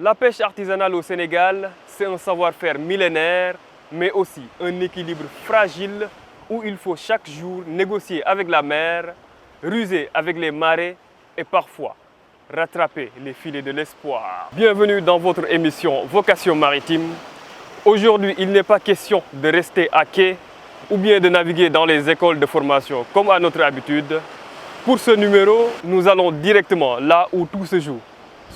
La pêche artisanale au Sénégal, c'est un savoir-faire millénaire, mais aussi un équilibre fragile où il faut chaque jour négocier avec la mer, ruser avec les marées et parfois rattraper les filets de l'espoir. Bienvenue dans votre émission Vocation maritime. Aujourd'hui, il n'est pas question de rester à quai ou bien de naviguer dans les écoles de formation comme à notre habitude. Pour ce numéro, nous allons directement là où tout se joue,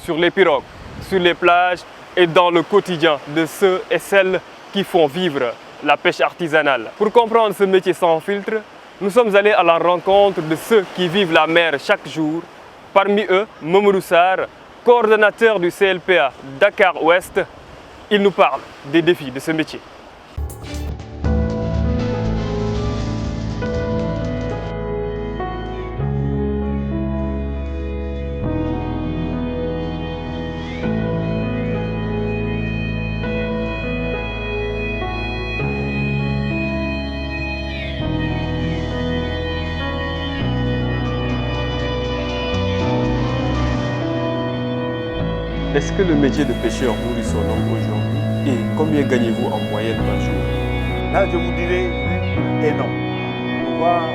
sur les pirogues, sur les plages et dans le quotidien de ceux et celles qui font vivre la pêche artisanale. Pour comprendre ce métier sans filtre, nous sommes allés à la rencontre de ceux qui vivent la mer chaque jour. Parmi eux, Mamadou Sarr, coordonnateur du CLPA Dakar Ouest. Il nous parle des défis de ce métier. Est-ce que le métier de pêcheur nourrit son homme aujourd'hui? Et combien gagnez-vous en moyenne par jour? Là, je vous dirais oui et non. Pourquoi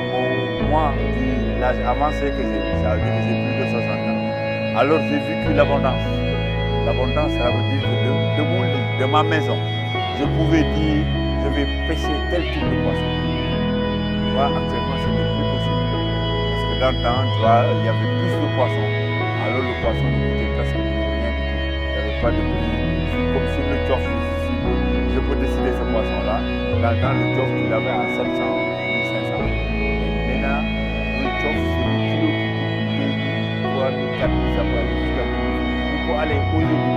moi, l'âge avancé que j'ai, ça veut dire que j'ai plus de 60 ans. Alors j'ai vécu l'abondance. L'abondance, ça veut dire que de mon lit, de ma maison, je pouvais dire, je vais pêcher tel type de poisson. Tu vois, actuellement, ce n'est plus possible. Parce que dans le temps, tu vois, il y avait plus de poissons. Alors le poisson ne coûtait presque plus rien du tout. Il n'y avait pas de prix. Comme sur le tchof, je peux décider ce poisson-là. Dans le temps, le tchof, tu l'avais à 700, 1500. Et maintenant, le tchof, c'est le kilo qui coûte 2 000, 3 000, 4 000, ça peut aller jusqu'à 2 000. Il faut aller aujourd'hui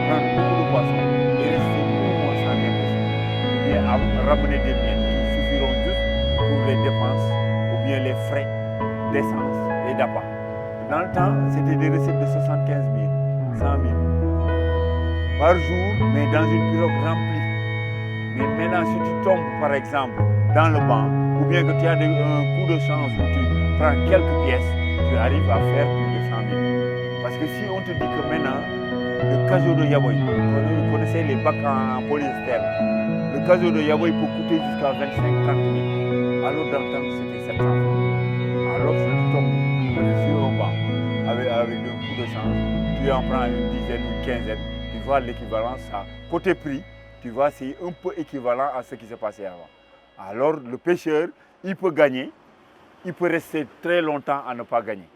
prendre beaucoup de poissons et rester au moins sans investir. Ou bien ramener des miettes qui suffiront juste pour les dépenses ou bien les frais d'essence et d'appât. Dans le temps, c'était des recettes de 75 000, 100 000 par jour, mais dans une pirogue remplie. Mais maintenant, si tu tombes, par exemple, dans le banc, ou bien que tu as un coup de chance où tu prends quelques pièces, tu arrives à faire plus de 100 000. Parce que si on te dit que maintenant, le caseau de Yaboy, vous connaissez les bacs en polyester, le caseau de Yaboy peut coûter jusqu'à 25 000, 30 000. Alors dans le temps, c'était 700 000. Alors si tu tombes sur un banc, avec un coup de chance, tu en prends une dizaine, une quinzaine, tu vois l'équivalence, côté prix, tu vois, c'est un peu équivalent à ce qui s'est passé avant. Alors le pêcheur, il peut gagner, il peut rester très longtemps à ne pas gagner,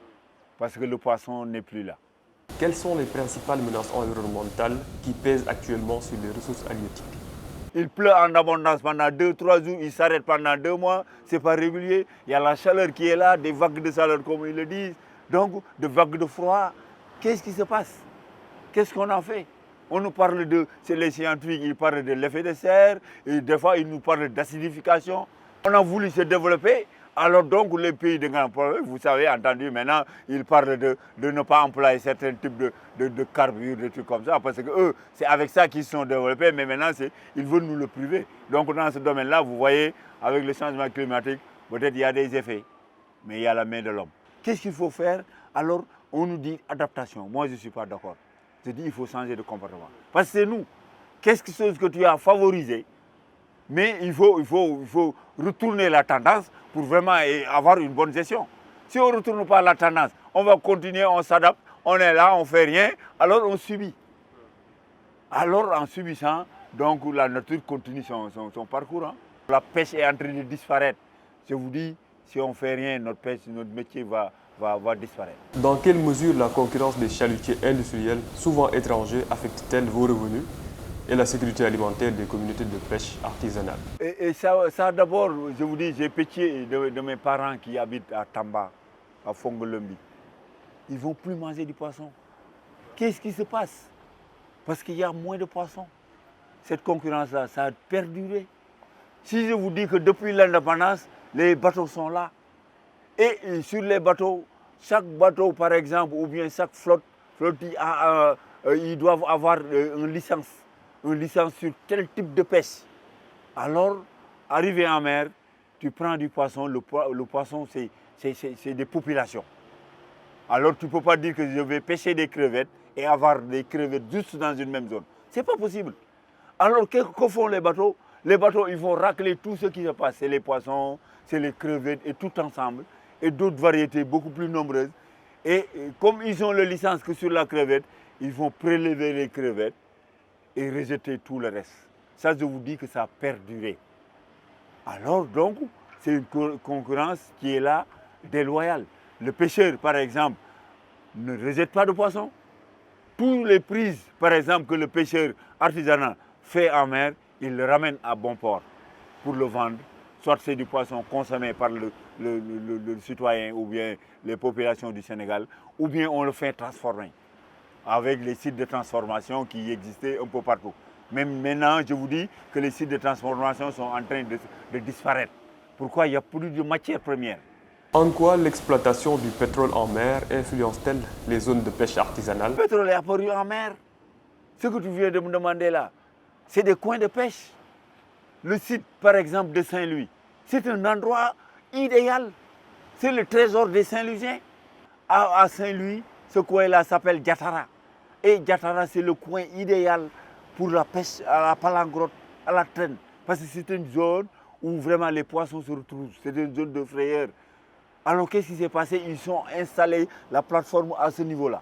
parce que le poisson n'est plus là. Quelles sont les principales menaces environnementales qui pèsent actuellement sur les ressources halieutiques? Il pleut en abondance pendant 2-3 jours, il s'arrête pendant 2 mois, c'est pas régulier. Il y a la chaleur qui est là, des vagues de chaleur comme ils le disent, donc des vagues de froid. Qu'est-ce qui se passe? Qu'est-ce qu'on en fait? On nous parle de, c'est les scientifiques, ils parlent de l'effet de serre, et des fois ils nous parlent d'acidification. On a voulu se développer, alors donc les pays de grands progrès, vous savez, entendu maintenant, ils parlent de ne pas employer certains types de carbures, des trucs comme ça, parce que eux, c'est avec ça qu'ils se sont développés, mais maintenant, ils veulent nous le priver. Donc dans ce domaine-là, vous voyez, avec le changement climatique, peut-être il y a des effets, mais il y a la main de l'homme. Qu'est-ce qu'il faut faire? Alors, on nous dit adaptation. Moi, je ne suis pas d'accord. Je dis qu'il faut changer de comportement. Parce que c'est nous. Qu'est-ce que tu as favorisé? Mais il faut retourner la tendance pour vraiment avoir une bonne gestion. Si on ne retourne pas la tendance, on va continuer, on s'adapte, on est là, on ne fait rien, alors on subit. Alors en subissant, donc la nature continue son parcours. Hein. La pêche est en train de disparaître. Je vous dis, si on ne fait rien, notre pêche, notre métier va disparaître. Dans quelle mesure la concurrence des chalutiers industriels, souvent étrangers, affecte-t-elle vos revenus et la sécurité alimentaire des communautés de pêche artisanale? Et ça d'abord, je vous dis, j'ai pêché de mes parents qui habitent à Tamba, à Fongolombi. Ils ne vont plus manger du poisson. Qu'est-ce qui se passe? Parce qu'il y a moins de poissons. Cette concurrence-là, ça a perduré. Si je vous dis que depuis l'indépendance, les bateaux sont là. Et sur les bateaux, chaque bateau par exemple, ou bien chaque flotte ils doivent avoir une licence sur tel type de pêche. Alors, arrivé en mer, tu prends du poisson, le poisson c'est des populations. Alors tu ne peux pas dire que je vais pêcher des crevettes et avoir des crevettes juste dans une même zone. Ce n'est pas possible. Alors que font les bateaux? Les bateaux, ils vont racler tout ce qui se passe. C'est les poissons, c'est les crevettes et tout ensemble. Et d'autres variétés beaucoup plus nombreuses. Et comme ils ont la licence que sur la crevette, ils vont prélever les crevettes et rejeter tout le reste. Ça, je vous dis que ça a perduré. Alors donc, c'est une concurrence qui est là, déloyale. Le pêcheur, par exemple, ne rejette pas de poissons. Tous les prises, par exemple, que le pêcheur artisanal fait en mer, il le ramène à bon port pour le vendre. Soit c'est du poisson consommé par le citoyen ou bien les populations du Sénégal, ou bien on le fait transformer avec les sites de transformation qui existaient un peu partout. Même maintenant, je vous dis que les sites de transformation sont en train de disparaître. Pourquoi? Il n'y a plus de matière première. En quoi l'exploitation du pétrole en mer influence-t-elle les zones de pêche artisanale? Le pétrole est apparu en mer. Ce que tu viens de me demander là, c'est des coins de pêche. Le site, par exemple, de Saint-Louis, c'est un endroit idéal. C'est le trésor des Saint-Louisiens. À Saint-Louis, ce coin-là s'appelle Diatara. Et Diatara, c'est le coin idéal pour la pêche à la palangrotte, à la traîne. Parce que c'est une zone où vraiment les poissons se retrouvent. C'est une zone de frayeur. Alors qu'est-ce qui s'est passé? Ils ont installé la plateforme à ce niveau-là.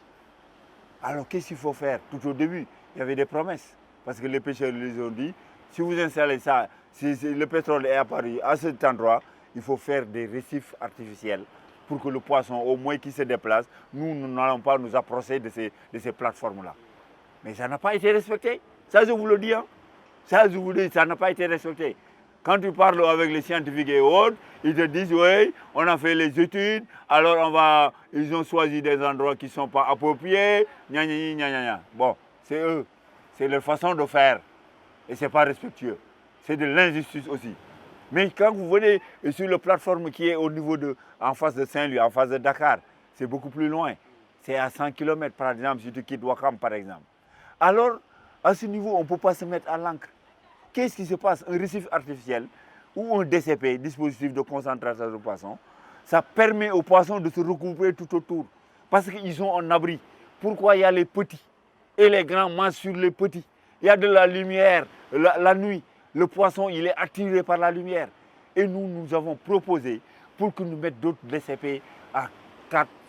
Alors qu'est-ce qu'il faut faire? Tout au début, il y avait des promesses. Parce que les pêcheurs les ont dit, si vous installez ça, si le pétrole est apparu à cet endroit, il faut faire des récifs artificiels pour que le poisson, au moins qui se déplace, nous n'allons pas nous approcher de ces plateformes-là. Mais ça n'a pas été respecté. Ça, je vous le dis. Hein. Ça, je vous le dis, ça n'a pas été respecté. Quand tu parles avec les scientifiques et autres, ils te disent, oui, on a fait les études, alors ils ont choisi des endroits qui ne sont pas appropriés, gna gna gna gna gna. Bon, c'est eux, c'est leur façon de faire. Et ce n'est pas respectueux. C'est de l'injustice aussi. Mais quand vous venez sur la plateforme qui est au niveau en face de Saint-Louis, en face de Dakar, c'est beaucoup plus loin. C'est à 100 km par exemple, si tu quittes Ouakam par exemple. Alors, à ce niveau, on ne peut pas se mettre à l'ancre. Qu'est-ce qui se passe? Un récif artificiel ou un DCP, dispositif de concentration de poissons, ça permet aux poissons de se regrouper tout autour. Parce qu'ils sont en abri. Pourquoi il y a les petits et les grands mangent sur les petits? Il y a de la lumière, la nuit. Le poisson, il est attiré par la lumière. Et nous avons proposé pour que nous mettions d'autres DCP à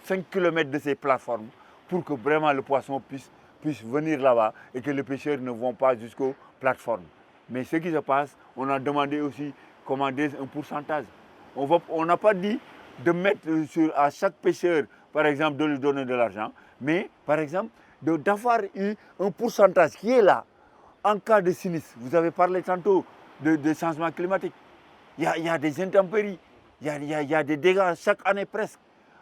4-5 km de ces plateformes pour que vraiment le poisson puisse venir là-bas et que les pêcheurs ne vont pas jusqu'aux plateformes. Mais ce qui se passe, on a demandé aussi commander un pourcentage. On n'a pas dit de mettre à chaque pêcheur, par exemple, de lui donner de l'argent, mais par exemple, d'avoir un pourcentage qui est là en cas de sinistre. Vous avez parlé tantôt de changement climatique. Il y a des intempéries, il y a des dégâts chaque année presque.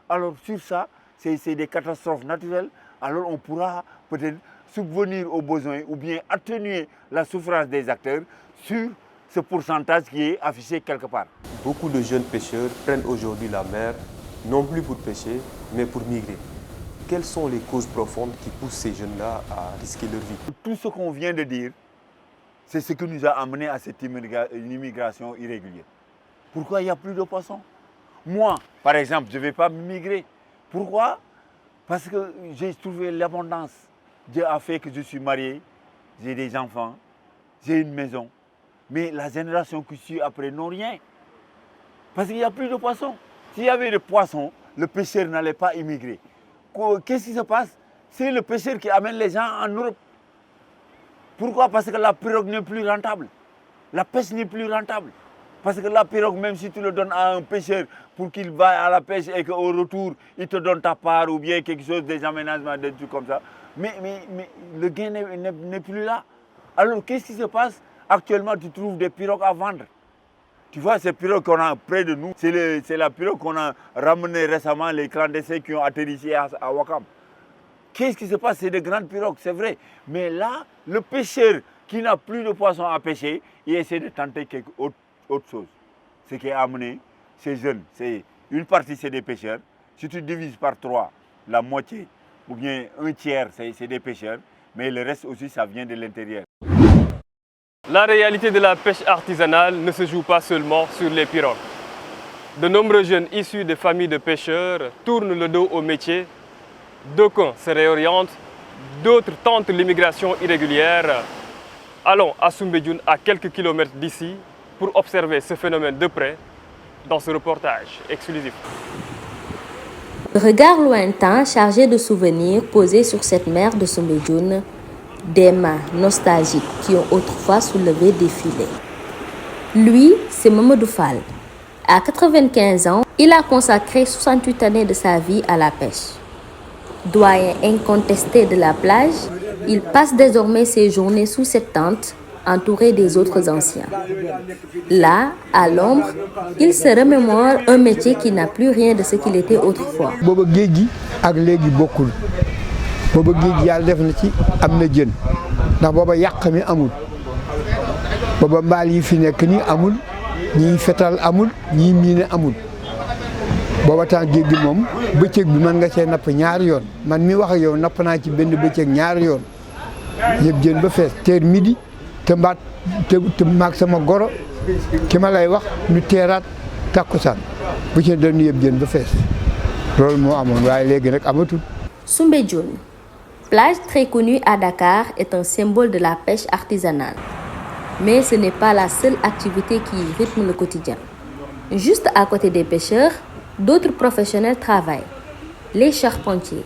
Alors sur ça, c'est des catastrophes naturelles. Alors on pourra peut-être subvenir aux besoins ou bien atténuer la souffrance des acteurs sur ce pourcentage qui est affiché quelque part. Beaucoup de jeunes pêcheurs prennent aujourd'hui la mer, non plus pour pêcher, mais pour migrer. Quelles sont les causes profondes qui poussent ces jeunes-là à risquer leur vie? Tout ce qu'on vient de dire, c'est ce qui nous a amené à cette immigration irrégulière. Pourquoi il n'y a plus de poissons? Moi, par exemple, je ne vais pas migrer. Pourquoi? Parce que j'ai trouvé l'abondance. Dieu a fait que je suis marié, j'ai des enfants, j'ai une maison. Mais la génération qui suit après n'ont rien. Parce qu'il n'y a plus de poissons. S'il y avait des poissons, le pêcheur n'allait pas immigrer. Qu'est-ce qui se passe? C'est le pêcheur qui amène les gens en Europe. Pourquoi? Parce que la pirogue n'est plus rentable. La pêche n'est plus rentable. Parce que la pirogue, même si tu le donnes à un pêcheur pour qu'il va à la pêche et qu'au retour, il te donne ta part ou bien quelque chose, des aménagements, des trucs comme ça, mais le gain n'est plus là. Alors, qu'est-ce qui se passe? Actuellement, tu trouves des pirogues à vendre. Tu vois, ces pirogues qu'on a près de nous, c'est la pirogue qu'on a ramenée récemment, les clandestins qui ont atterri ici à Ouakam. Qu'est-ce qui se passe? C'est de grandes pirogues, c'est vrai. Mais là, le pêcheur qui n'a plus de poissons à pêcher, il essaie de tenter autre chose. Ce qui est amené, ces jeunes, une partie c'est des pêcheurs. Si tu divises par 3, la moitié ou bien un tiers, c'est des pêcheurs. Mais le reste aussi, ça vient de l'intérieur. La réalité de la pêche artisanale ne se joue pas seulement sur les pirogues. De nombreux jeunes issus de familles de pêcheurs tournent le dos au métier. D'aucuns se réorientent, d'autres tentent l'immigration irrégulière. Allons à Soumbédioune, à quelques kilomètres d'ici, pour observer ce phénomène de près dans ce reportage exclusif. Regard lointain chargé de souvenirs posés sur cette mer de Soumbédioune, des mains nostalgiques qui ont autrefois soulevé des filets. Lui, c'est Mamadou Fall. À 95 ans, il a consacré 68 années de sa vie à la pêche. Doyen incontesté de la plage, il passe désormais ses journées sous cette tente, entouré des autres anciens. Là, à l'ombre, il se remémore un métier qui n'a plus rien de ce qu'il était autrefois. booba géej gi ak léegi bokkul booba géej gi yàlla def na ci am na jën ndax booba yàq mi amul booba mbaal yi fi nekk nii amul ñiy fetal amul ñiy miine amul booba temps géej gi moom bëccëg bi mën nga cee napp ñaari yoon man mi wax ak yow napp naa ci benn bëccëg ñaari yoon yëpp jën ba fees teer midi te mbaat te maag sama goro ki ma lay wax ñu teeraat takkusaan bu ci doon yëpp jën ba fees loolu moo amoon waaye léegi nag amatul. Soumbédioune, plage très connue à Dakar, est un symbole de la pêche artisanale. Mais ce n'est pas la seule activité qui rythme le quotidien. Juste à côté des pêcheurs, d'autres professionnels travaillent. Les charpentiers.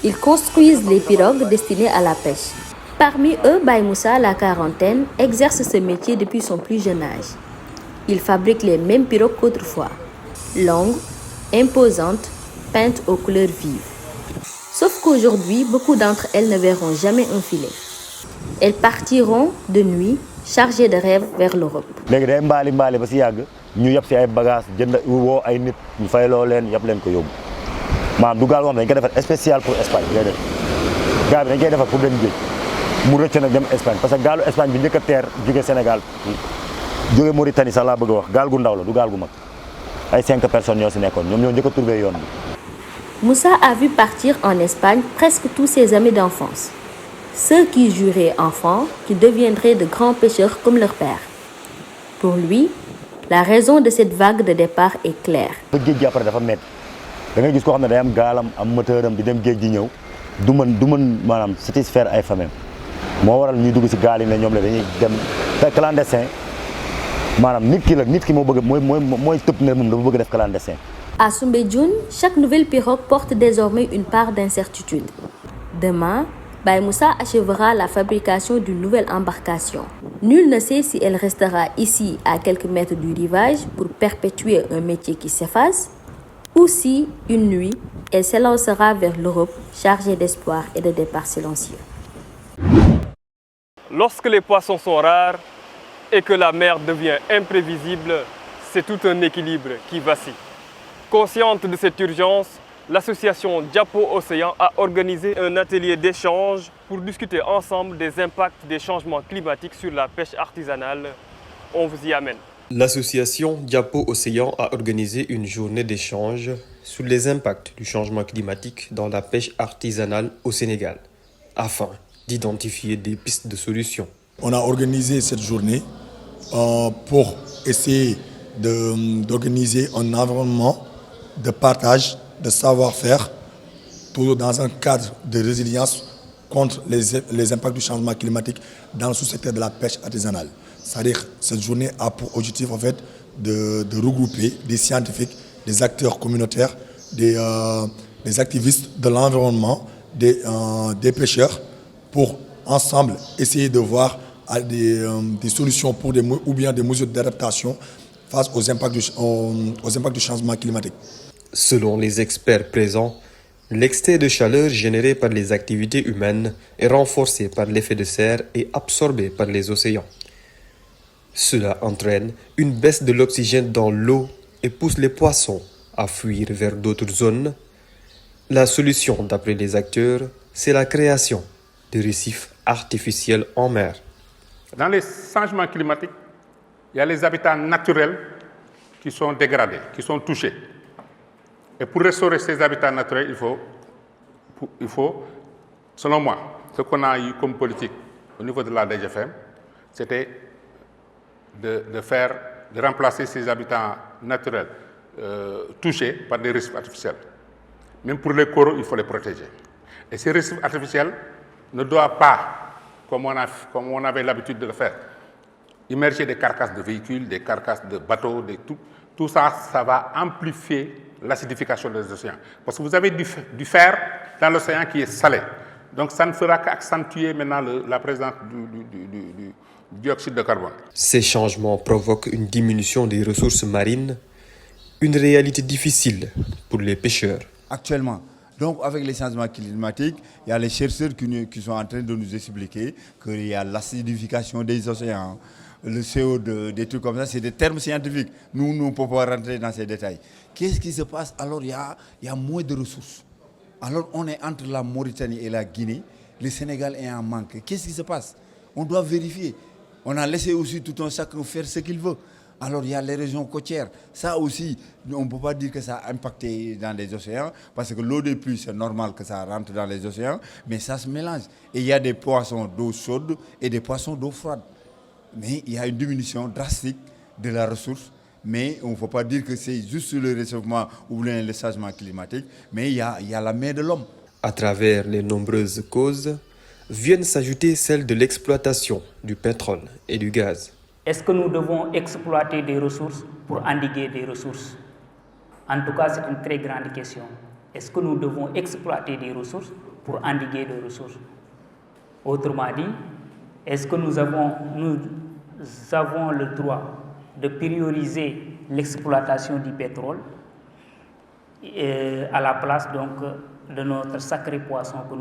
Ils construisent les pirogues destinées à la pêche. Parmi eux, Baye Moussa, la quarantaine, exerce ce métier depuis son plus jeune âge. Il fabrique les mêmes pirogues qu'autrefois. Longues, imposantes, peintes aux couleurs vives. Sauf qu'aujourd'hui, beaucoup d'entre elles ne verront jamais un filet. Elles partiront de nuit, chargées de rêves vers l'Europe. léegi day mbaali ba si yàgg ñu yab si ay bagages jënd woo ay nit ñu fayloo leen yab leen ko yóbbu maanaam du gaal moom dañ koy defar spécial pour Espagne ngay def gaal bi dañ koy defar pour dem géej mu rëcc nag dem Espagne parce que gaalu Espagne bi njëkk a teer jóge Sénégal jóge Mauritanie sax laa bëgg a wax gaal gu ndaw la du gaal gu mag ay 5 personnes ñoo si nekkoon ñoom ñoo njëkk a trouvé yoon bi. Moussa a vu partir en Espagne presque tous ses amis d'enfance. Ceux qui juraient enfants qu'ils deviendraient de grands pêcheurs comme leur père. Pour lui, la raison de cette vague de départ est claire. ba géej gi après dafa métti da ngay gis koo xam ne day am gaalam am moteur am di dem géej gi ñëw du mën maanaam satisfaire ay famille moo waral ñuy dugg si gaal yi ne ñoom la dañuy dem te clandestin maanaam nit ki moo bëgg mooy tëb ne moom dafa bëgg def clandestin. À Soumbédioune, chaque nouvelle pirogue porte désormais une part d'incertitude. Demain, Baye Moussa achèvera la fabrication d'une nouvelle embarcation. Nul ne sait si elle restera ici à quelques mètres du rivage pour perpétuer un métier qui s'efface, ou si, une nuit, elle s'élancera vers l'Europe chargée d'espoir et de départ silencieux. Lorsque les poissons sont rares et que la mer devient imprévisible, c'est tout un équilibre qui vacille. Consciente de cette urgence, l'association Diapo Océan a organisé un atelier d'échange pour discuter ensemble des impacts des changements climatiques sur la pêche artisanale. On vous y amène. L'association Diapo Océan a organisé une journée d'échange sur les impacts du changement climatique dans la pêche artisanale au Sénégal, afin d'identifier des pistes de solutions. On a organisé cette journée pour essayer d'organiser un environnement de partage, de savoir-faire, toujours dans un cadre de résilience contre les impacts du changement climatique dans le sous-secteur de la pêche artisanale. C'est-à-dire cette journée a pour objectif en fait de regrouper des scientifiques, des acteurs communautaires, des activistes de l'environnement, des pêcheurs pour ensemble essayer de voir des solutions pour ou bien des mesures d'adaptation face aux impacts du changement climatique. Selon les experts présents, l'excès de chaleur généré par les activités humaines est renforcé par l'effet de serre et absorbé par les océans. Cela entraîne une baisse de l'oxygène dans l'eau et pousse les poissons à fuir vers d'autres zones. La solution, d'après les acteurs, c'est la création de récifs artificiels en mer. Dans les changements climatiques, il y a les habitats naturels qui sont dégradés, qui sont touchés. Et pour restaurer ces habitats naturels, il faut, selon moi, ce qu'on a eu comme politique au niveau de la DGFM, c'était de remplacer ces habitats naturels touchés par des récifs artificiels. Même pour les coraux, il faut les protéger. Et ces récifs artificiels ne doivent pas, comme on avait l'habitude de le faire, immerger des carcasses de véhicules, des carcasses de bateaux, tout ça, ça va amplifier l'acidification des océans. Parce que vous avez du fer dans l'océan qui est salé. Donc ça ne fera qu'accentuer maintenant la présence du dioxyde de carbone. Ces changements provoquent une diminution des ressources marines, une réalité difficile pour les pêcheurs. Actuellement, donc avec les changements climatiques, il y a les chercheurs qui sont en train de nous expliquer qu'il y a l'acidification des océans, le CO2, des trucs comme ça, c'est des termes scientifiques. Nous ne pouvons pas rentrer dans ces détails. Qu'est-ce qui se passe? Alors il y a moins de ressources. Alors on est entre la Mauritanie et la Guinée, le Sénégal est en manque. Qu'est-ce qui se passe? On doit vérifier. On a laissé aussi tout un chacun faire ce qu'il veut. Alors il y a les régions côtières. Ça aussi, on ne peut pas dire que ça a impacté dans les océans, parce que l'eau des pluies, c'est normal que ça rentre dans les océans, mais ça se mélange. Et il y a des poissons d'eau chaude et des poissons d'eau froide. Mais il y a une diminution drastique de la ressource. Mais on ne faut pas dire que c'est juste le réchauffement ou le changement climatique, mais il y a la main de l'homme. À travers les nombreuses causes, viennent s'ajouter celles de l'exploitation du pétrole et du gaz. Est-ce que nous devons exploiter des ressources pour endiguer des ressources? En tout cas, c'est une très grande question. Est-ce que nous devons exploiter des ressources pour endiguer des ressources? Autrement dit, est-ce que nous avons le droit de prioriser l'exploitation du pétrole à la place donc de notre sacré poisson que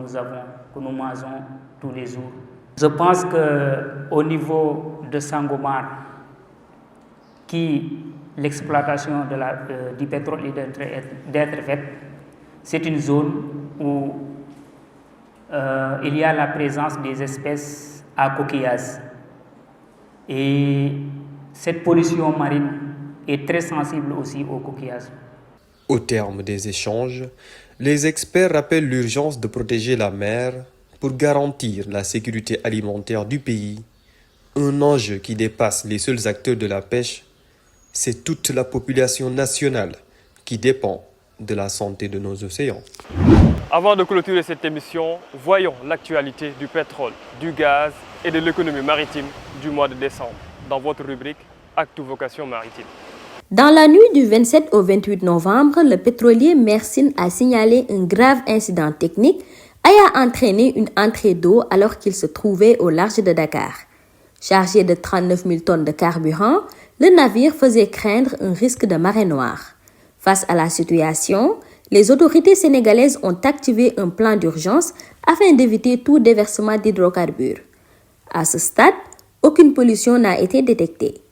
nous mangeons tous les jours? Je pense qu'au niveau de Sangomar, l'exploitation du pétrole est d'être faite, c'est une zone où il y a la présence des espèces à coquillages. Et cette pollution marine est très sensible aussi aux coquillages. Au terme des échanges, les experts rappellent l'urgence de protéger la mer pour garantir la sécurité alimentaire du pays, un enjeu qui dépasse les seuls acteurs de la pêche. C'est toute la population nationale qui dépend de la santé de nos océans. Avant de clôturer cette émission, voyons l'actualité du pétrole, du gaz et de l'économie maritime du mois de décembre dans votre rubrique Actu Vocation Maritime. Dans la nuit du 27 au 28 novembre, le pétrolier Mersin a signalé un grave incident technique ayant entraîné une entrée d'eau alors qu'il se trouvait au large de Dakar. Chargé de 39 000 tonnes de carburant, le navire faisait craindre un risque de marée noire. Face à la situation, les autorités sénégalaises ont activé un plan d'urgence afin d'éviter tout déversement d'hydrocarbures. À ce stade, aucune pollution n'a été détectée.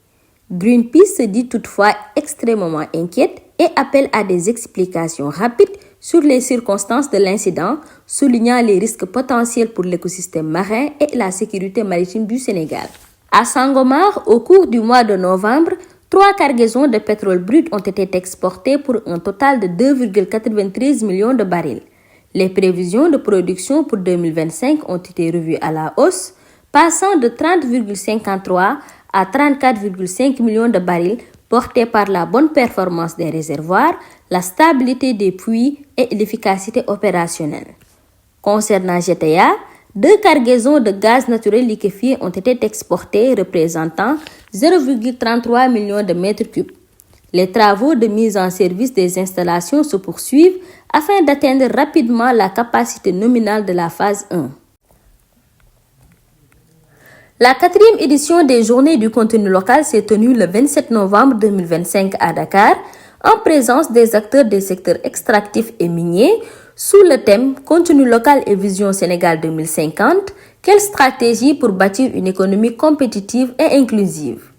Greenpeace se dit toutefois extrêmement inquiète et appelle à des explications rapides sur les circonstances de l'incident, soulignant les risques potentiels pour l'écosystème marin et la sécurité maritime du Sénégal. À Sangomar, au cours du mois de novembre, 3 cargaisons de pétrole brut ont été exportées pour un total de 2,93 millions de barils. Les prévisions de production pour 2025 ont été revues à la hausse, passant de 30,53 à 34,5 millions de barils, portés par la bonne performance des réservoirs, la stabilité des puits et l'efficacité opérationnelle. Concernant GTA, 2 cargaisons de gaz naturel liquéfié ont été exportées, représentant 0,33 millions de mètres cubes. Les travaux de mise en service des installations se poursuivent afin d'atteindre rapidement la capacité nominale de la phase 1. La 4e édition des Journées du contenu local s'est tenue le 27 novembre 2025 à Dakar, en présence des acteurs des secteurs extractifs et miniers, sous le thème « Contenu local et vision Sénégal 2050 », quelle stratégie pour bâtir une économie compétitive et inclusive?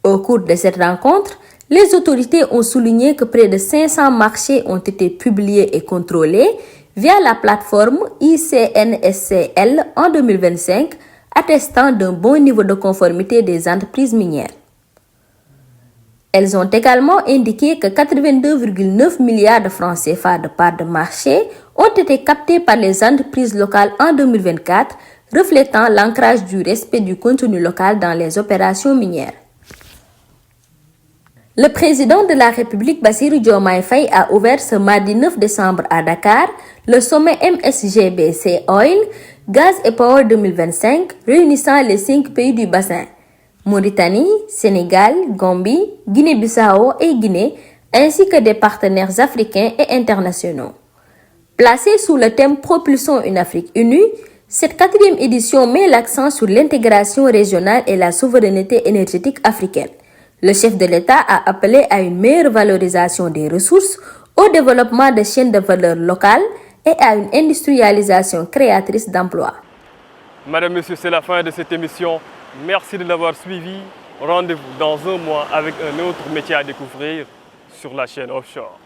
Au cours de cette rencontre, les autorités ont souligné que près de 500 marchés ont été publiés et contrôlés via la plateforme ICNSCL en 2025, attestant d'un bon niveau de conformité des entreprises minières. Elles ont également indiqué que 82,9 milliards de francs CFA de parts de marché ont été captés par les entreprises locales en 2024, reflétant l'ancrage du respect du contenu local dans les opérations minières. Le président de la République, Bassirou Diomaye Faye, a ouvert ce mardi 9 décembre à Dakar le sommet MSGBC Oil, Gaz et Power 2025, réunissant les 5 pays du bassin, Mauritanie, Sénégal, Gambie, Guinée-Bissau et Guinée, ainsi que des partenaires africains et internationaux. Placée sous le thème Propulsons une Afrique unie, cette 4e édition met l'accent sur l'intégration régionale et la souveraineté énergétique africaine. Le chef de l'État a appelé à une meilleure valorisation des ressources, au développement de chaînes de valeur locales et à une industrialisation créatrice d'emplois. Madame, Monsieur, c'est la fin de cette émission. Merci de l'avoir suivi. Rendez-vous dans un mois avec un autre métier à découvrir sur la chaîne Offshore.